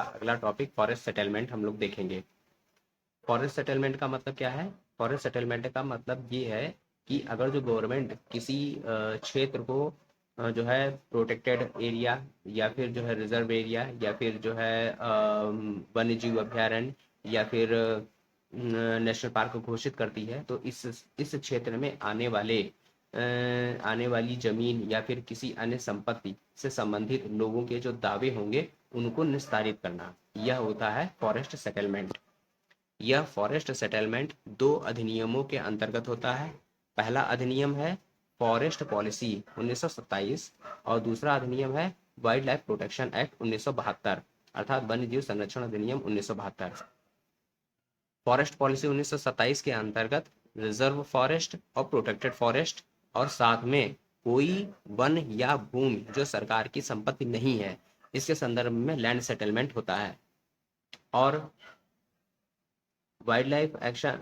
अगला topic forest settlement हम लोग देखेंगे। फॉरेस्ट सेटलमेंट का मतलब क्या है? फॉरेस्ट सेटलमेंट का मतलब ये है कि अगर जो गवर्नमेंट किसी क्षेत्र को जो है प्रोटेक्टेड एरिया या फिर जो है रिजर्व एरिया या फिर जो है वन्य जीव अभयारण्य या फिर नेशनल पार्क घोषित करती है, तो इस क्षेत्र में आने वाली जमीन या फिर किसी अन्य संपत्ति से संबंधित लोगों के जो दावे होंगे उनको निस्तारित करना, यह होता है फॉरेस्ट सेटलमेंट। यह फॉरेस्ट सेटलमेंट दो अधिनियमों के अंतर्गत होता है। पहला अधिनियम है फॉरेस्ट पॉलिसी 1927 और दूसरा अधिनियम है वाइल्ड लाइफ प्रोटेक्शन एक्ट 1972 अर्थात वन्य जीव संरक्षण अधिनियम 1972। फॉरेस्ट पॉलिसी 1927 के अंतर्गत रिजर्व फॉरेस्ट और प्रोटेक्टेड फॉरेस्ट और साथ में कोई वन या भूमि जो सरकार की संपत्ति नहीं है, इसके संदर्भ में लैंड सेटलमेंट होता है। और वाइल्ड लाइफ एक्शन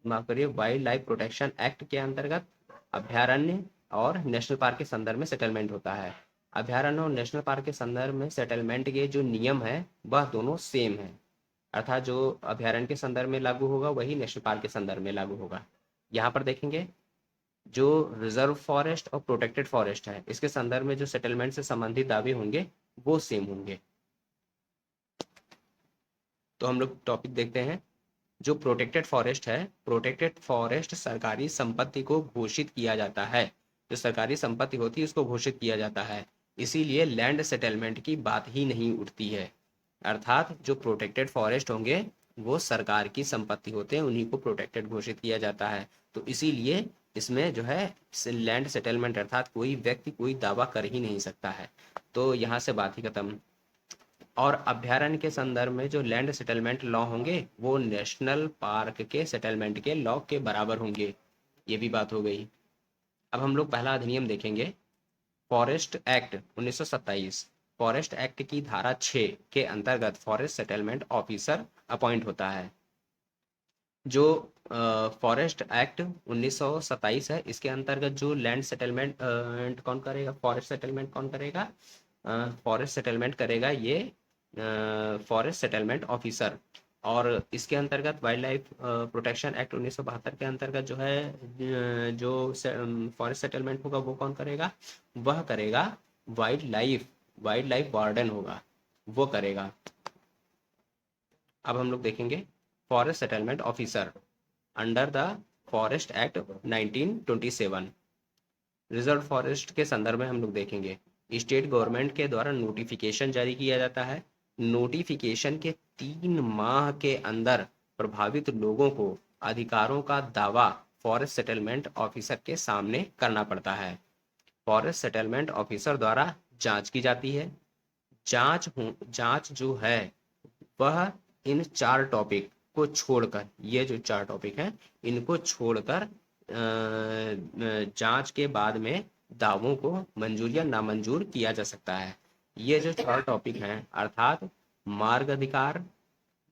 माफ करिए वाइल्ड लाइफ प्रोटेक्शन एक्ट के अंतर्गत अभयारण्य और नेशनल पार्क के संदर्भ में सेटलमेंट होता है। अभयारण्य और नेशनल पार्क के संदर्भ में सेटलमेंट के जो नियम है वह दोनों सेम है, अर्थात जो अभयारण्य के संदर्भ में लागू होगा वही नेशनल पार्क के संदर्भ में लागू होगा। यहाँ पर देखेंगे जो रिजर्व फॉरेस्ट और प्रोटेक्टेड फॉरेस्ट है, इसके संदर्भ में जो सेटलमेंट से संबंधित दावे होंगे वो सेम होंगे। तो हम लोग टॉपिक देखते हैं। जो प्रोटेक्टेड फॉरेस्ट है, प्रोटेक्टेड फॉरेस्ट सरकारी संपत्ति को घोषित किया जाता है। जो सरकारी संपत्ति होती है उसको घोषित किया जाता है, इसीलिए लैंड सेटलमेंट की बात ही नहीं उठती है। अर्थात जो प्रोटेक्टेड फॉरेस्ट होंगे वो सरकार की संपत्ति होते हैं, उन्हीं को प्रोटेक्टेड घोषित किया जाता है। तो इसीलिए इसमें जो है लैंड सेटलमेंट अर्थात कोई व्यक्ति कोई दावा कर ही नहीं सकता है। तो यहाँ से बात ही खत्म। और अभयारण्य के संदर्भ में जो लैंड सेटलमेंट लॉ होंगे वो नेशनल पार्क के सेटलमेंट के लॉ के बराबर होंगे। ये भी बात हो गई। अब हम लोग पहला अधिनियम देखेंगे, फॉरेस्ट एक्ट 1927। फॉरेस्ट एक्ट की धारा 6 के अंतर्गत फॉरेस्ट सेटलमेंट ऑफिसर अपॉइंट होता है। जो फॉरेस्ट एक्ट 1927 है, इसके अंतर्गत जो लैंड सेटलमेंट कौन करेगा, फॉरेस्ट सेटलमेंट कौन करेगा? फॉरेस्ट सेटलमेंट करेगा ये फॉरेस्ट सेटलमेंट ऑफिसर। और इसके अंतर्गत वाइल्ड लाइफ प्रोटेक्शन एक्ट 1972 के अंतर्गत जो है जो फॉरेस्ट सेटलमेंट होगा वो कौन करेगा? वह करेगा वाइल्ड लाइफ वार्डन होगा, वो करेगा। अब हम लोग देखेंगे forest settlement officer under the forest act 1927। Reserve forest के संदर्भ में हम लोग देखेंगे, स्टेट गवर्नमेंट के द्वारा नोटिफिकेशन जारी किया जाता है। नोटिफिकेशन के 3 माह के अंदर प्रभावित लोगों को अधिकारों का दावा फॉरेस्ट सेटलमेंट ऑफिसर के सामने करना पड़ता है। फॉरेस्ट सेटलमेंट ऑफिसर द्वारा जांच की जाती है। जांच जो है वह इन 4 टॉपिक को छोड़कर, ये जो 4 टॉपिक हैं इनको छोड़कर जांच के बाद में दावों को मंजूर या नामंजूर किया जा सकता है। ये जो 4 टॉपिक हैं अर्थात मार्ग अधिकार,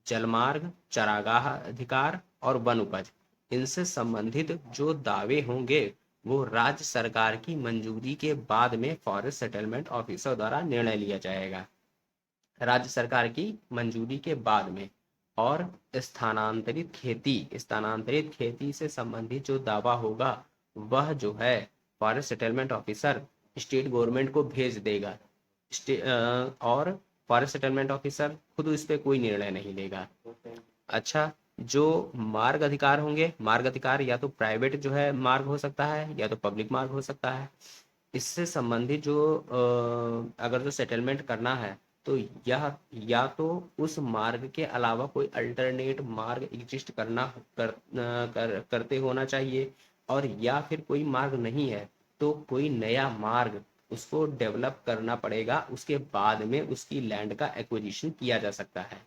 जलमार्ग, चरागाह अधिकार और वन उपज, इनसे संबंधित जो दावे होंगे वो राज्य सरकार की मंजूरी के बाद में फॉरेस्ट सेटलमेंट ऑफिसर द्वारा निर्णय लिया जाएगा, राज्य सरकार की मंजूरी के बाद में। और स्थानांतरित खेती से संबंधित जो दावा होगा वह जो है forest settlement officer state government को भेज देगा। और फॉरेस्ट सेटलमेंट ऑफिसर खुद इस पर कोई निर्णय नहीं लेगा। अच्छा, जो मार्ग अधिकार होंगे, मार्ग अधिकार या तो प्राइवेट जो है मार्ग हो सकता है या तो पब्लिक मार्ग हो सकता है। इससे संबंधित जो अगर जो सेटलमेंट करना है तो यह या तो उस मार्ग के अलावा कोई अल्टरनेट मार्ग एग्जिस्ट करते होना चाहिए, और या फिर कोई मार्ग नहीं है तो कोई नया मार्ग उसको डेवलप करना पड़ेगा, उसके बाद में उसकी लैंड का एक्विजिशन किया जा सकता है।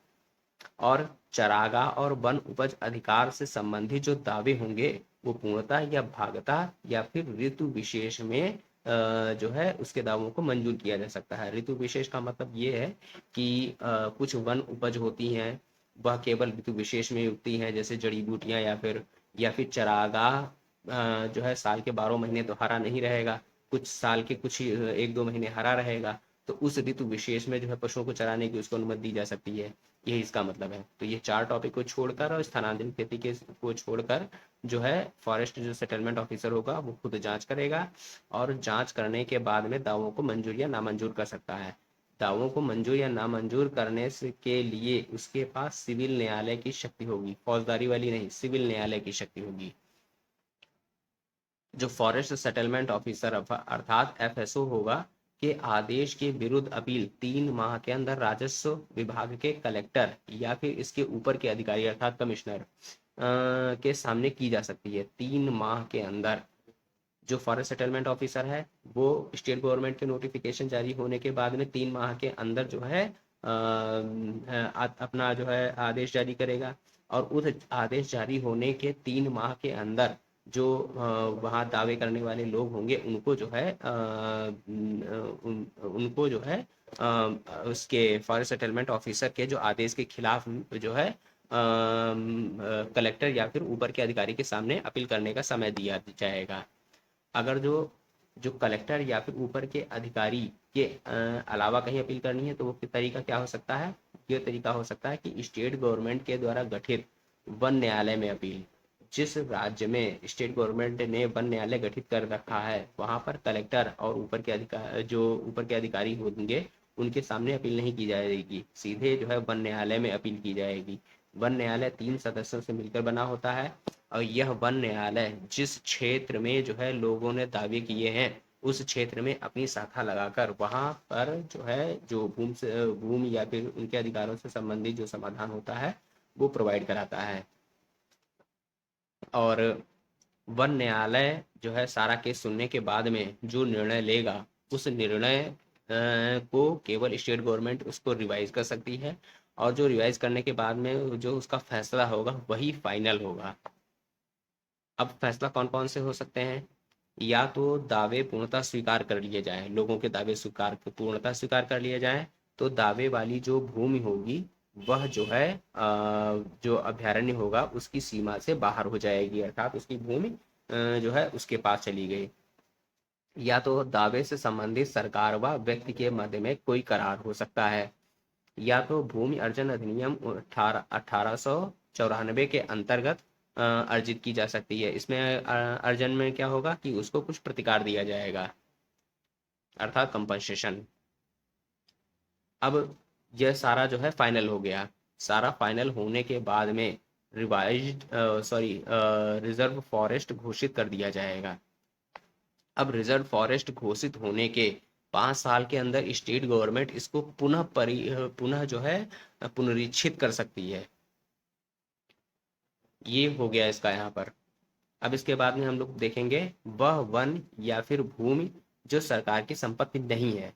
और चरागाह और वन उपज अधिकार से संबंधित जो दावे होंगे वो पूर्णतः या भागतः या फिर ऋतु विशेष में जो है उसके दावों को मंजूर किया जा सकता है। ऋतु विशेष का मतलब ये है कि कुछ वन उपज होती हैं वह केवल ऋतु विशेष में उगती हैं, जैसे जड़ी बूटियां या फिर चरागाह जो है साल के 12 महीने तो हरा नहीं रहेगा, कुछ साल के कुछ 1-2 महीने हरा रहेगा। तो उस ऋतु विशेष में जो है पशुओं को चराने की उसको अनुमति दी जा सकती है। यही इसका मतलब है। तो ये 4 टॉपिक को छोड़कर और स्थानांतरित खेती के को छोड़कर जो है फॉरेस्ट जो सेटलमेंट ऑफिसर होगा वो खुद जांच करेगा, और जांच करने के बाद में दावों को मंजूर या नामंजूर कर सकता है। दावों को मंजूर या नामंजूर करने से के लिए उसके पास सिविल न्यायालय की शक्ति होगी, फौजदारी वाली नहीं, सिविल न्यायालय की शक्ति होगी। जो फॉरेस्ट सेटलमेंट ऑफिसर अर्थात एफएसओ होगा के आदेश के विरुद्ध अपील 3 माह के अंदर राजस्व विभाग के कलेक्टर या फिर इसके ऊपर के अधिकारी अर्थात कमिश्नर के सामने की जा सकती है। 3 माह के अंदर जो फॉरेस्ट सेटलमेंट ऑफिसर है वो स्टेट गवर्नमेंट के नोटिफिकेशन जारी होने के बाद में 3 माह के अंदर जो है अपना जो है आदेश जारी करेगा, और उस आदेश जारी होने के 3 माह के अंदर जो वहाँ दावे करने वाले लोग होंगे उनको जो है उनको जो है उसके फॉरेस्ट सेटलमेंट ऑफिसर के जो आदेश के खिलाफ जो है कलेक्टर या फिर ऊपर के अधिकारी के सामने अपील करने का समय दिया जाएगा। अगर जो जो कलेक्टर या फिर ऊपर के अधिकारी के अलावा कहीं अपील करनी है तो वो तरीका क्या हो सकता है? ये तरीका हो सकता है कि स्टेट गवर्नमेंट के द्वारा गठित वन न्यायालय में अपील। जिस राज्य में स्टेट गवर्नमेंट ने वन न्यायालय गठित कर रखा है वहां पर कलेक्टर और ऊपर के अधिकारी होंगे उनके सामने अपील नहीं की जाएगी, सीधे जो है वन न्यायालय में अपील की जाएगी। वन न्यायालय 3 सदस्यों से मिलकर बना होता है, और यह वन न्यायालय जिस क्षेत्र में जो है लोगों ने दावे किए हैं उस क्षेत्र में अपनी शाखा लगाकर वहां पर जो है जो भूमि या फिर उनके अधिकारों से संबंधित जो समाधान होता है वो प्रोवाइड कराता है। और वन न्यायालय जो है सारा केस सुनने के बाद में जो निर्णय लेगा उस निर्णय को केवल स्टेट गवर्नमेंट उसको रिवाइज कर सकती है, और जो रिवाइज करने के बाद में जो उसका फैसला होगा वही फाइनल होगा। अब फैसला कौन कौन से हो सकते हैं? या तो दावे पूर्णतः स्वीकार कर लिए जाएं, लोगों के दावे पूर्णतः स्वीकार कर लिए जाएं, तो दावे वाली जो भूमि होगी वह जो है जो अभ्यारण्य होगा उसकी सीमा से बाहर हो जाएगी, अर्थात उसकी भूमि जो है उसके पास चली गई। या तो दावे से संबंधित सरकार व व्यक्ति के मध्य में कोई करार हो सकता है, या तो भूमि अर्जन अधिनियम 1894 के अंतर्गत अर्जित की जा सकती है। इसमें अर्जन में क्या होगा कि उसको कुछ प्रतिकार दिया जाएगा, अर्थात कंपनसेशन। अब यह सारा जो है फाइनल हो गया। सारा फाइनल होने के बाद में रिजर्व फॉरेस्ट घोषित कर दिया जाएगा। अब रिजर्व फॉरेस्ट घोषित होने के 5 साल के अंदर स्टेट गवर्नमेंट इसको पुनः जो है पुनरीक्षित कर सकती है। ये हो गया इसका यहाँ पर। अब इसके बाद में हम लोग देखेंगे वह वन या फिर भूमि जो सरकार की संपत्ति नहीं है।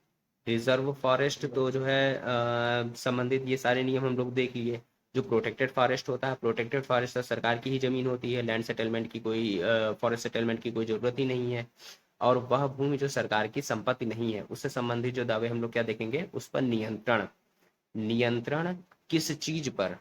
रिजर्व फॉरेस्ट तो जो है संबंधित ये सारे नियम हम लोग देख लिए। जो प्रोटेक्टेड फॉरेस्ट होता है, प्रोटेक्टेड फॉरेस्ट तो सरकार की ही जमीन होती है, लैंड सेटलमेंट की कोई फॉरेस्ट सेटलमेंट की कोई जरूरत ही नहीं है। और वह भूमि जो सरकार की संपत्ति नहीं है उससे संबंधित जो दावे हम लोग क्या देखेंगे, उस पर नियंत्रण। नियंत्रण किस चीज पर?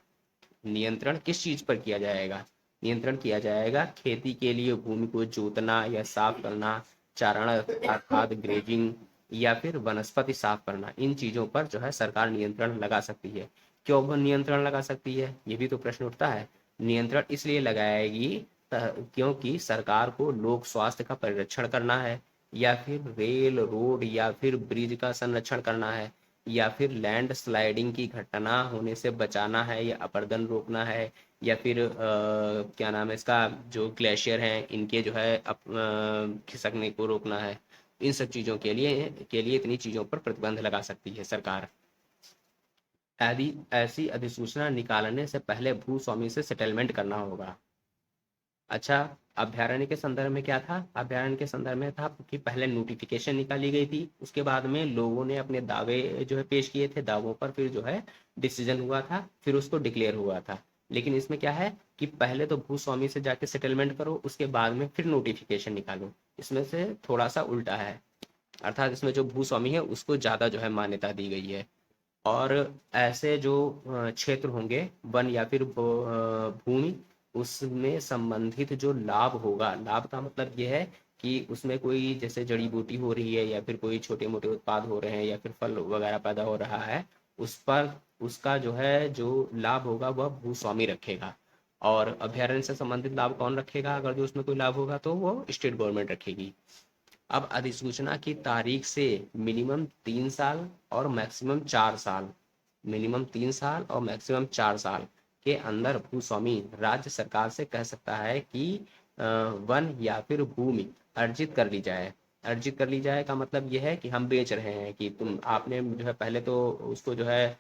नियंत्रण किस चीज पर किया जाएगा? नियंत्रण किया जाएगा खेती के लिए भूमि को जोतना या साफ करना, चारण अर्थात ग्रेजिंग, या फिर वनस्पति साफ करना। इन चीजों पर जो है सरकार नियंत्रण लगा सकती है। क्यों वो नियंत्रण लगा सकती है, ये भी तो प्रश्न उठता है। नियंत्रण इसलिए लगाएगी क्योंकि सरकार को लोक स्वास्थ्य का परिरक्षण करना है, या फिर रेल रोड या फिर ब्रिज का संरक्षण करना है, या फिर लैंड स्लाइडिंग की घटना होने से बचाना है या अपर्दन रोकना है, या फिर क्या नाम है इसका, जो ग्लेशियर हैं इनके जो है खिसकने को रोकना है। इन सब चीज़ों के लिए इतनी चीज़ों पर प्रतिबंध लगा सकती है सरकार। यदि ऐसी अधिसूचना निकालने से पहले भूस्वामी से सेटलमेंट करना होगा। अच्छा, अभ्यारण्य के संदर्भ में क्या था? अभ्यारण्य के संदर्भ में था कि पहले नोटिफिकेशन निकाली गई थी, उसके बाद में लोगों ने अपने दावे जो है पेश किए थे, दावों पर फिर जो है डिसीजन हुआ था, फिर उसको डिक्लेयर हुआ था। लेकिन इसमें क्या है कि पहले तो भूस्वामी से जाके सेटलमेंट करो, उसके बाद में फिर नोटिफिकेशन निकालो। इसमें से थोड़ा सा उल्टा है, अर्थात इसमें जो भूस्वामी है उसको ज़्यादा जो है मान्यता दी गई है। और ऐसे जो क्षेत्र होंगे वन या फिर भूमि, उसमें संबंधित जो लाभ होगा, लाभ का मतलब ये है कि उसमें कोई जैसे जड़ी बूटी हो रही है या फिर कोई छोटे मोटे उत्पाद हो रहे हैं या फिर फल वगैरह पैदा हो रहा है, उस पर उसका जो लाभ होगा वह भूस्वामी रखेगा। और अभ्यारण्य से संबंधित लाभ कौन रखेगा? अगर जो उसमें कोई लाभ होगा तो वो स्टेट गवर्नमेंट रखेगी। अब अधिसूचना की तारीख से मिनिमम 3 साल और मैक्सिमम 4 साल, मिनिमम 3 साल और मैक्सिमम 4 साल के अंदर भूस्वामी राज्य सरकार से कह सकता है कि वन या फिर भूमि अर्जित कर ली जाए। अर्जित कर ली जाए का मतलब यह है कि हम बेच रहे हैं, कि तुम आपने जो है पहले तो उसको जो है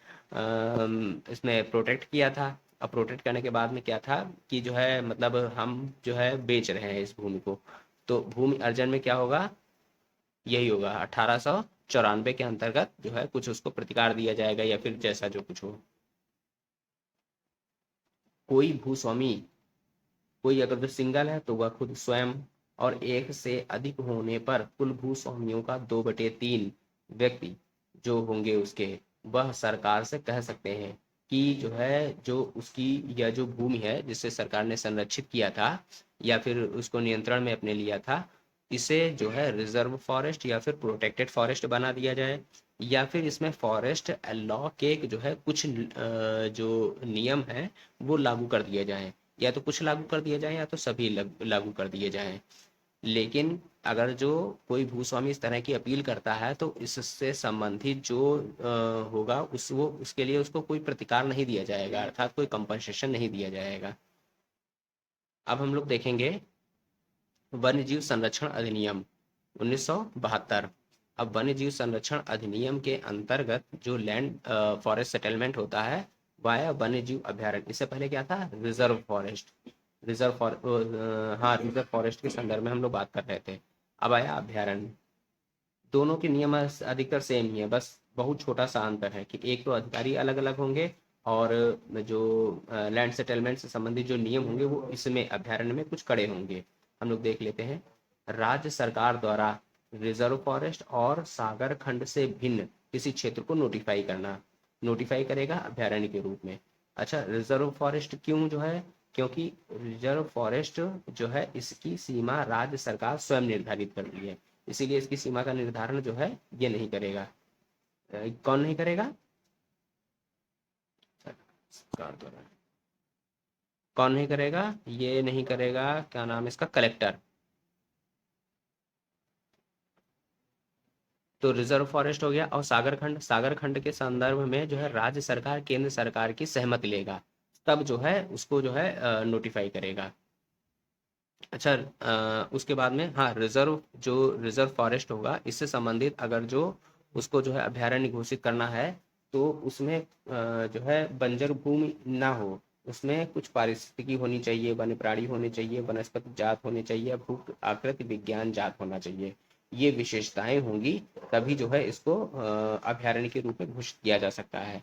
इसमें प्रोटेक्ट किया था। अब प्रोटेक्ट करने के बाद में क्या था कि जो है मतलब हम जो है बेच रहे हैं इस भूमि को। तो भूमि अर्जन में क्या होगा? यही होगा 1894 के अंतर्गत जो है कुछ उसको प्रतिकार दिया जाएगा या फिर जैसा जो कुछ हो। कोई भूस्वामी, कोई अगर जो सिंगल है तो वह खुद स्वयं, और एक से अधिक होने पर कुल भूस्वामियों का 2/3 व्यक्ति जो होंगे उसके, वह सरकार से कह सकते हैं कि जो है जो उसकी यह जो भूमि है जिसे सरकार ने संरक्षित किया था या फिर उसको नियंत्रण में अपने लिया था, इसे जो है रिजर्व फॉरेस्ट या फिर प्रोटेक्टेड फॉरेस्ट बना दिया जाए, या फिर इसमें फॉरेस्ट लॉ के जो है कुछ जो नियम है वो लागू कर दिए जाएं, या तो कुछ लागू कर दिए जाएं या तो सभी लागू कर दिए जाएं। लेकिन अगर जो कोई भूस्वामी इस तरह की अपील करता है तो इससे संबंधित जो होगा वो उसके लिए उसको कोई प्रतिकार नहीं दिया जाएगा, अर्थात कोई कंपनसेशन नहीं दिया जाएगा। अब हम लोग देखेंगे वन्य जीव संरक्षण अधिनियम 1972। अब वन्य जीव संरक्षण अधिनियम के अंतर्गत जो लैंड फॉरेस्ट सेटलमेंट होता है वाया वन्य जीव अभ्यारण्य, इससे पहले क्या था? Reserve forest. हाँ, रिजर्व फॉरेस्ट के संदर्भ में हम लोग बात कर रहे थे। अब आया अभ्यारण्य। दोनों के नियम अधिकतर सेम ही है, बस बहुत छोटा सा अंतर है कि एक तो अधिकारी अलग अलग होंगे और जो लैंड सेटलमेंट से संबंधित जो नियम होंगे वो इसमें अभ्यारण्य में कुछ कड़े होंगे। हम लोग देख लेते हैं। राज्य सरकार द्वारा रिजर्व फॉरेस्ट और सागर खंड से भिन्न किसी क्षेत्र को नोटिफाई करना, नोटिफाई करेगा अभ्यारण्य के रूप में। अच्छा, रिजर्व फॉरेस्ट क्यों जो है? क्योंकि रिजर्व फॉरेस्ट जो है इसकी सीमा राज्य सरकार स्वयं निर्धारित करती है, इसीलिए इसकी सीमा का निर्धारण जो है ये नहीं करेगा। कौन नहीं करेगा? सरकार द्वारा। कौन नहीं करेगा? ये नहीं करेगा, क्या नाम है इसका? कलेक्टर। तो रिजर्व फॉरेस्ट हो गया। और सागर खंड, सागर खंड के संदर्भ में जो है राज्य सरकार केंद्र सरकार की सहमति लेगा, तब जो है उसको जो है नोटिफाई करेगा। अच्छा, उसके बाद में हाँ, जो रिजर्व फॉरेस्ट होगा इससे संबंधित अगर जो उसको जो है अभ्यारण्य घोषित करना है तो उसमें जो है बंजर भूमि ना हो, उसमें कुछ पारिस्थितिकी होनी चाहिए, वन्य प्राणी होने चाहिए, वनस्पति जात होने चाहिए, भू आकृति विज्ञान जात होना चाहिए। ये विशेषताएं होंगी, तभी जो है इसको अभ्यारण्य के रूप में घोषित किया जा सकता है।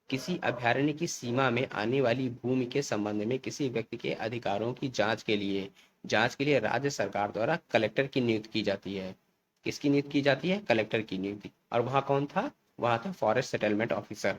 किसी अभ्यारण्य की सीमा में आने वाली भूमि के संबंध में किसी व्यक्ति के अधिकारों की जांच के लिए राज्य सरकार द्वारा कलेक्टर की नियुक्ति की जाती है। किसकी नियुक्ति की जाती है? कलेक्टर की नियुक्ति। और वहां कौन था? वहां था फॉरेस्ट सेटलमेंट ऑफिसर।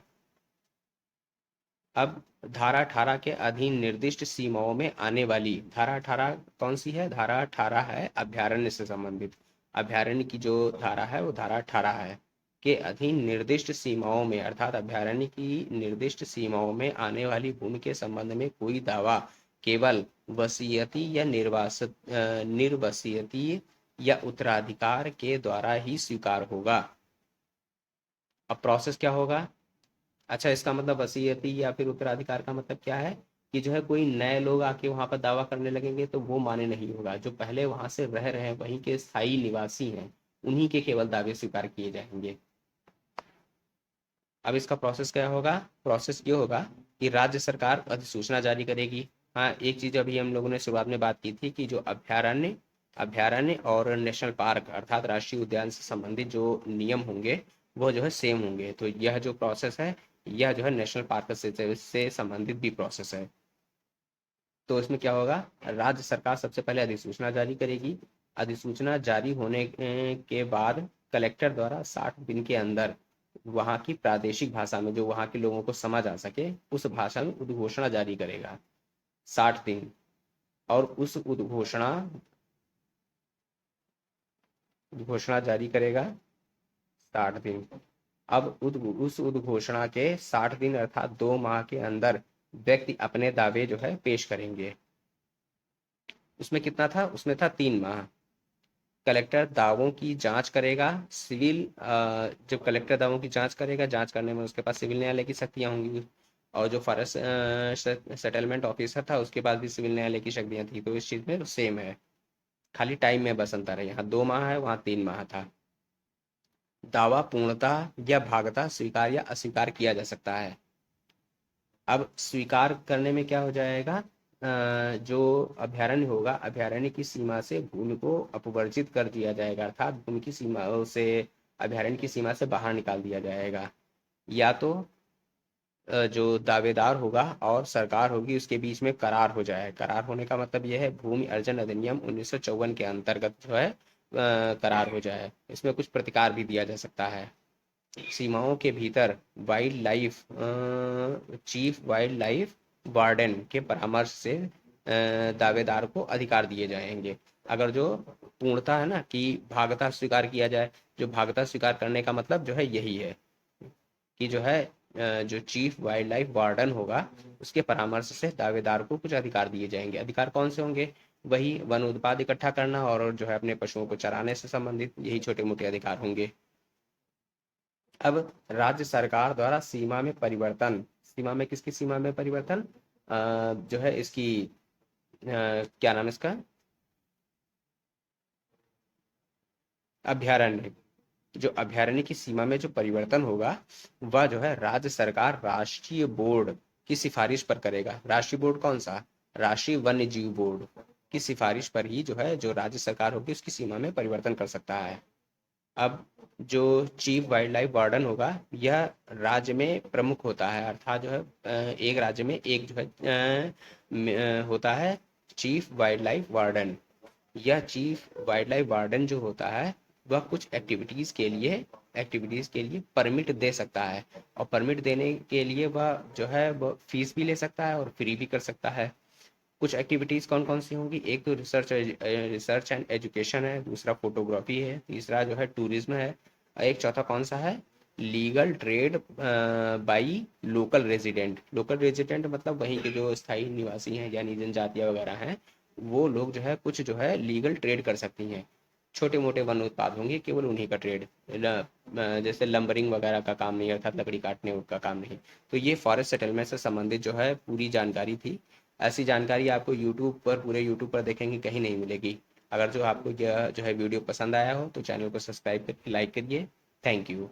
अब धारा 18 के अधीन निर्दिष्ट सीमाओं में आने वाली, धारा 18 कौन सी है? धारा 18 है अभ्यारण्य से संबंधित। अभ्यारण्य की जो धारा है वो धारा 18 है। के अधीन निर्दिष्ट सीमाओं में, अर्थात अभ्यारण्य की निर्दिष्ट सीमाओं में आने वाली भूमि के संबंध में कोई दावा केवल वसीयती या निर्वसीयती या उत्तराधिकार के द्वारा ही स्वीकार होगा। अब प्रोसेस क्या होगा? अच्छा, इसका मतलब वसीयती या फिर उत्तराधिकार का मतलब क्या है कि जो है कोई नए लोग आके वहां पर दावा करने लगेंगे तो वो माने नहीं होगा। जो पहले वहां से रह रहे हैं, वहीं के स्थायी निवासी हैं, उन्हीं के केवल दावे स्वीकार किए जाएंगे। अब इसका प्रोसेस क्या होगा? प्रोसेस ये होगा कि राज्य सरकार अधिसूचना जारी करेगी। हाँ, एक चीज अभी हम लोगों ने शुरुआत में बात की थी कि जो अभ्यारण्य और नेशनल पार्क अर्थात राष्ट्रीय उद्यान से संबंधित जो नियम होंगे वो जो है सेम होंगे। तो यह जो प्रोसेस है यह जो है नेशनल पार्क से संबंधित भी प्रोसेस है। तो इसमें क्या होगा? राज्य सरकार सबसे पहले अधिसूचना जारी करेगी। अधिसूचना जारी होने के बाद कलेक्टर द्वारा 60 दिन के अंदर वहाँ की प्रादेशिक भाषा में जो वहाँ के लोगों को समझ आ सके उस भाषा में उद्घोषणा जारी करेगा। 60 दिन। और उस उद्घोषणा उद्घोषणा जारी करेगा 60 दिन। अब उस उद्घोषणा के 60 दिन अर्थात 2 माह के अंदर व्यक्ति अपने दावे जो है पेश करेंगे। उसमें कितना था, उसमें था 3 माह। कलेक्टर दावों की जांच करेगा, सिविल जब कलेक्टर दावों की जांच करेगा, जांच करने में उसके पास सिविल न्यायालय की शक्तियां होंगी। और जो फॉरेस्ट सेटलमेंट ऑफिसर था उसके पास भी सिविल न्यायालय की शक्तियां थी। तो इस चीज में सेम है, खाली टाइम में बस अंतर है, यहाँ 2 माह है, वहाँ 3 माह था। दावा पूर्णतः या भागता स्वीकार या अस्वीकार किया जा सकता है। अब स्वीकार करने में क्या हो जाएगा, जो अभयारण्य होगा, अभयारण्य की सीमा से भूमि को अपवर्जित कर दिया जाएगा, अर्थात भूमि की सीमा से, अभयारण्य की सीमा से बाहर निकाल दिया जाएगा। या तो जो दावेदार होगा और सरकार होगी उसके बीच में करार हो जाए। करार होने का मतलब यह है, भूमि अर्जन अधिनियम 1954 के अंतर्गत जो है करार हो जाए। इसमें कुछ प्रतिकार भी दिया जा सकता है। सीमाओं के भीतर wild life chief wild life warden के परामर्श से दावेदार को अधिकार दिए जाएंगे। अगर जो पूर्णता है ना कि भागता स्वीकार किया जाए, जो भागता स्वीकार करने का मतलब जो है यही है कि जो है जो चीफ वाइल्ड लाइफ वार्डन होगा उसके परामर्श से दावेदार को कुछ अधिकार दिए जाएंगे। अधिकार कौन से होंगे, वही वन उत्पाद इकट्ठा करना और जो है अपने पशुओं को चराने से संबंधित यही छोटे मोटे अधिकार होंगे। अब राज्य सरकार द्वारा सीमा में परिवर्तन, सीमा में किसकी सीमा में परिवर्तन, जो है इसकी क्या नाम है इसका, अभयारण्य। जो अभयारण्य की सीमा में जो परिवर्तन होगा वह जो है राज्य सरकार राष्ट्रीय बोर्ड की सिफारिश पर करेगा। राष्ट्रीय बोर्ड कौन सा, राष्ट्रीय वन्य जीव बोर्ड की सिफारिश पर ही जो है जो राज्य सरकार होगी उसकी सीमा में परिवर्तन कर सकता है। अब जो चीफ वाइल्ड लाइफ वार्डन होगा यह राज्य में प्रमुख होता है, अर्थात जो है एक राज्य में एक जो है होता है चीफ वाइल्ड लाइफ वार्डन। यह चीफ वाइल्ड लाइफ वार्डन जो होता है वह कुछ एक्टिविटीज के लिए परमिट दे सकता है। और परमिट देने के लिए वह जो है वह फीस भी ले सकता है और फ्री भी कर सकता है। कुछ एक्टिविटीज कौन कौन सी होंगी, एक तो रिसर्च एंड एजुकेशन है, दूसरा फोटोग्राफी है, तीसरा जो है टूरिज्म है, और एक चौथा कौन सा है, legal trade by local resident. Local resident मतलब वहीं के जो स्थायी निवासी हैं यानी जनजातियाँ वगैरह हैं, वो लोग जो है कुछ जो है लीगल ट्रेड कर सकती हैं। छोटे मोटे वन उत्पाद होंगे केवल उन्हीं का ट्रेड, जैसे लंबरिंग वगैरह का काम नहीं, अर्थात लकड़ी काटने का काम नहीं। तो ये फॉरेस्ट सेटलमेंट से संबंधित जो है पूरी जानकारी थी। ऐसी जानकारी आपको यूट्यूब पर, पूरे यूट्यूब पर देखेंगे कहीं नहीं मिलेगी। अगर जो आपको यह जो है वीडियो पसंद आया हो तो चैनल को सब्सक्राइब करके लाइक करिए। Thank you.